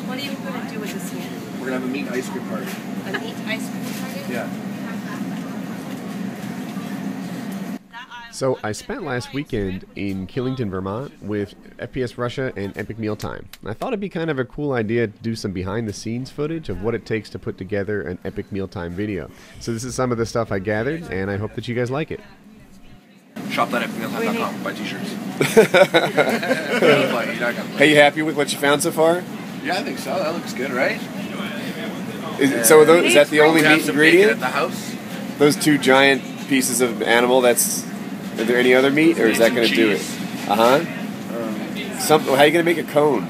What are you going to do with this meal? We're going to have a meat ice cream party. A meat ice cream party? Yeah. So I spent last weekend in Killington, Vermont with FPS Russia and Epic Mealtime. I thought it'd be kind of a cool idea to do some behind the scenes footage of what it takes to put together an Epic Mealtime video. So this is some of the stuff I gathered, and I hope that you guys like it. Shop.epicmealtime.com. Buy t-shirts. Hey, you happy with what you found so far? Yeah, I think so. That looks good, right? Is that the only meat ingredient? At the house. Those two giant pieces of animal, are there any other meat, or is that going to do it? How are you going to make a cone?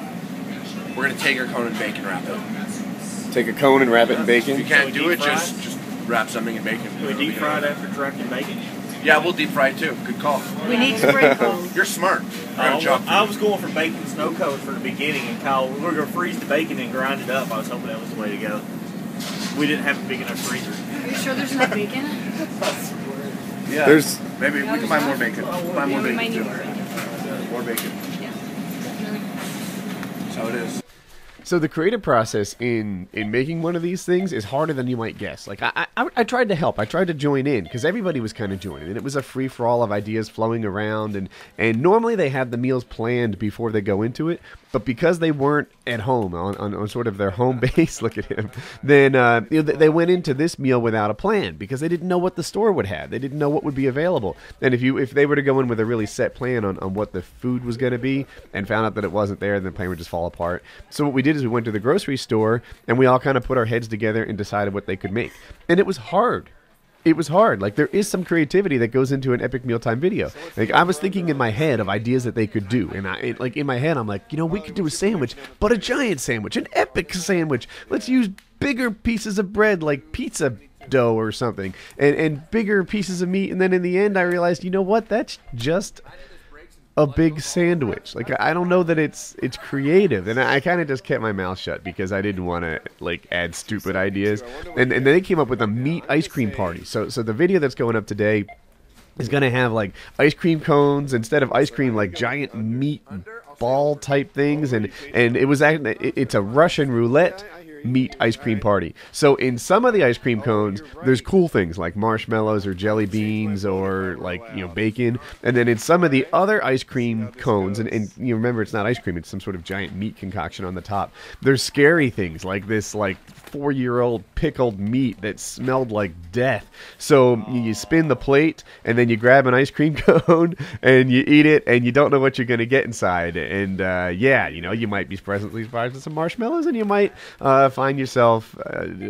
We're going to take our cone and bacon wrap it. Take a cone and wrap it in bacon? If you can't do it, just wrap something in bacon. Can we deep fry it after wrapped in bacon? Yeah, we'll deep fry it too. Good call. We need sprinkles. You're smart. I was going for bacon snow coat for the beginning, and Kyle, we were going to freeze the bacon and grind it up. I was hoping that was the way to go. We didn't have a big enough freezer. Are you sure there's no bacon? Yeah. Maybe we can buy more bacon. Buy more bacon too. More bacon. Yeah. That's how it is. So the creative process in making one of these things is harder than you might guess. Like I tried to help. I tried to join in because everybody was kind of joining, and it was a free for all of ideas flowing around. And normally they have the meals planned before they go into it, but because they weren't at home on sort of their home base, look at him. Then they went into this meal without a plan because they didn't know what the store would have. They didn't know what would be available. And if they were to go in with a really set plan on what the food was going to be and found out that it wasn't there, then the plan would just fall apart. So what we did is we went to the grocery store and we all kind of put our heads together and decided what they could make. And it was hard. It was hard. Like, there is some creativity that goes into an Epic Mealtime video. Like, I was thinking in my head of ideas that they could do. And in my head, I'm like, we could do a sandwich, but a giant sandwich, an epic sandwich. Let's use bigger pieces of bread, like pizza dough or something, and bigger pieces of meat. And then in the end, I realized, that's just a big sandwich. Like, I don't know that it's creative, and I kind of just kept my mouth shut because I didn't want to add stupid ideas. And then they came up with a meat ice cream party. So the video that's going up today is gonna have ice cream cones instead of ice cream, giant meat ball type things, and it's a Russian roulette meat ice cream party. So in some of the ice cream cones, there's cool things like marshmallows or jelly beans or bacon. And then in some of the other ice cream cones, and you remember it's not ice cream, it's some sort of giant meat concoction on the top. There's scary things like this 4-year-old pickled meat that smelled like death. So you spin the plate and then you grab an ice cream cone and you eat it and you don't know what you're going to get inside. And you might be pleasantly surprised with some marshmallows, and you might find yourself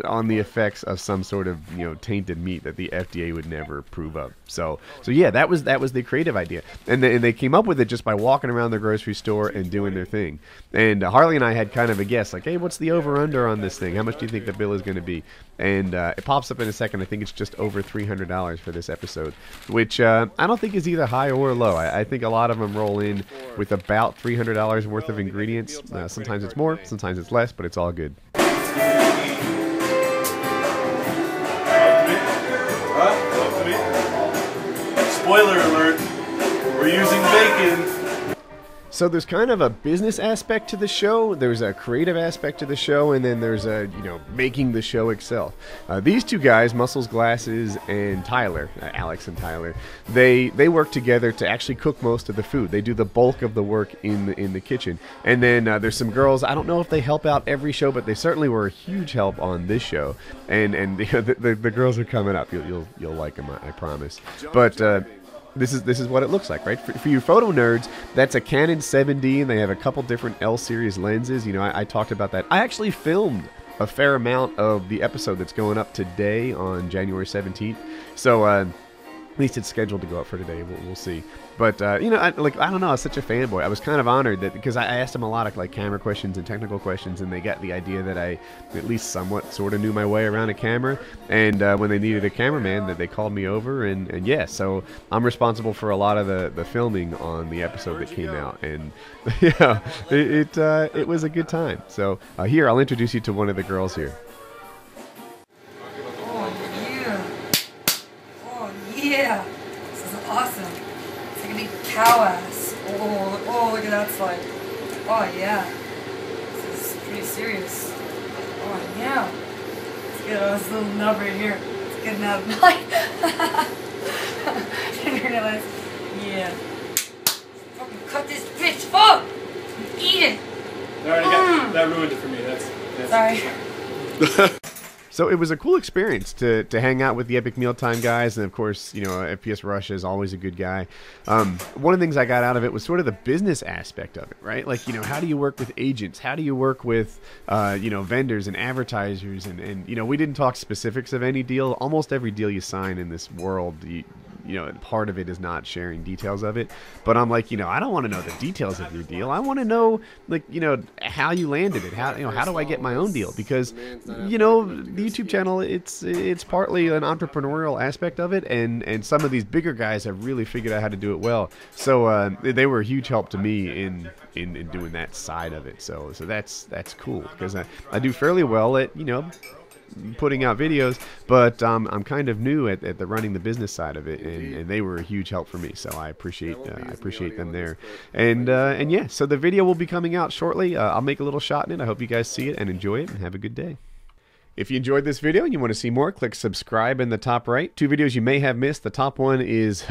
on the effects of some sort of tainted meat that the FDA would never approve of. So yeah, that was the creative idea, and they came up with it just by walking around the grocery store and doing their thing. And Harley and I had kind of a guess, hey, what's the over under on this thing? How much do you think the bill is going to be? And it pops up in a second. I think it's just over $300 for this episode, which I don't think is either high or low. I think a lot of them roll in with about $300 worth of ingredients. Sometimes it's more, sometimes it's less, but it's all good. Spoiler alert, we're using bacon. So there's kind of a business aspect to the show, there's a creative aspect to the show, and then there's a, making the show itself. These two guys, Muscles Glasses and Tyler, Alex and Tyler, they work together to actually cook most of the food. They do the bulk of the work in the kitchen. And then there's some girls, I don't know if they help out every show, but they certainly were a huge help on this show. And the girls are coming up. You'll like them, I promise. But this is what it looks like, right? For you photo nerds, that's a Canon 7D, and they have a couple different L series lenses. I talked about that. I actually filmed a fair amount of the episode that's going up today on January 17th. So at least it's scheduled to go up for today. We'll see. But I don't know. I was such a fanboy. I was kind of honored that because I asked them a lot of camera questions and technical questions, and they got the idea that I at least somewhat sort of knew my way around a camera. And when they needed a cameraman, that they called me over, and yeah, so I'm responsible for a lot of the filming on the episode that came out, and yeah, it was a good time. So here, I'll introduce you to one of the girls here. Oh yeah, this is awesome. It's gonna be cow ass. Oh, look at that slide. Oh, yeah. This is pretty serious. Oh, yeah. Let's get this little nub right here. Let's get a nub. Didn't realize. Yeah. Fucking cut this bitch up! Eat it! That ruined it for me. That's Sorry. So it was a cool experience to hang out with the Epic Mealtime guys, and of course, you know, FPS Russia is always a good guy. One of the things I got out of it was sort of the business aspect of it, right? Like, you know, how do you work with agents? How do you work with, you know, vendors and advertisers? And, you know, we didn't talk specifics of any deal. Almost every deal you sign in this world, you know, part of it is not sharing details of it. But I'm like, you know, I don't want to know the details of your deal. I want to know, like, you know, how you landed it. How, you know, how do I get my own deal? Because, you know, the YouTube channel, it's partly an entrepreneurial aspect of it, and some of these bigger guys have really figured out how to do it well. So they were a huge help to me in doing that side of it. So that's cool, because I do fairly well at, you know, putting out videos, but I'm kind of new at the running the business side of it, and they were a huge help for me. So I appreciate them there. And yeah, so the video will be coming out shortly. I'll make a little shot in it. I hope you guys see it and enjoy it, and have a good day. If you enjoyed this video and you want to see more, click subscribe in the top right. 2 videos you may have missed. The top one is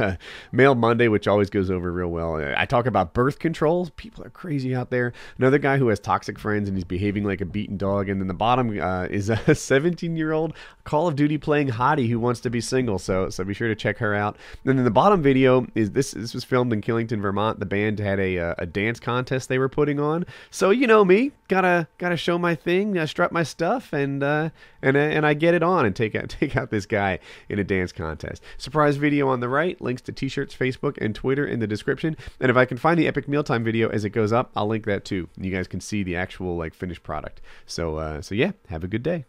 Mail Monday, which always goes over real well. I talk about birth controls. People are crazy out there. Another guy who has toxic friends and he's behaving like a beaten dog. And then the bottom is a 17-year-old Call of Duty playing hottie who wants to be single. So be sure to check her out. And then the bottom video is this was filmed in Killington, Vermont. The band had a dance contest they were putting on. So you know me, gotta show my thing, strut my stuff, and I get it on and take out this guy in a dance contest. Surprise video on the right, links to t-shirts, Facebook, and Twitter in the description. And if I can find the Epic Mealtime video as it goes up, I'll link that too. You guys can see the actual like finished product. So yeah, have a good day.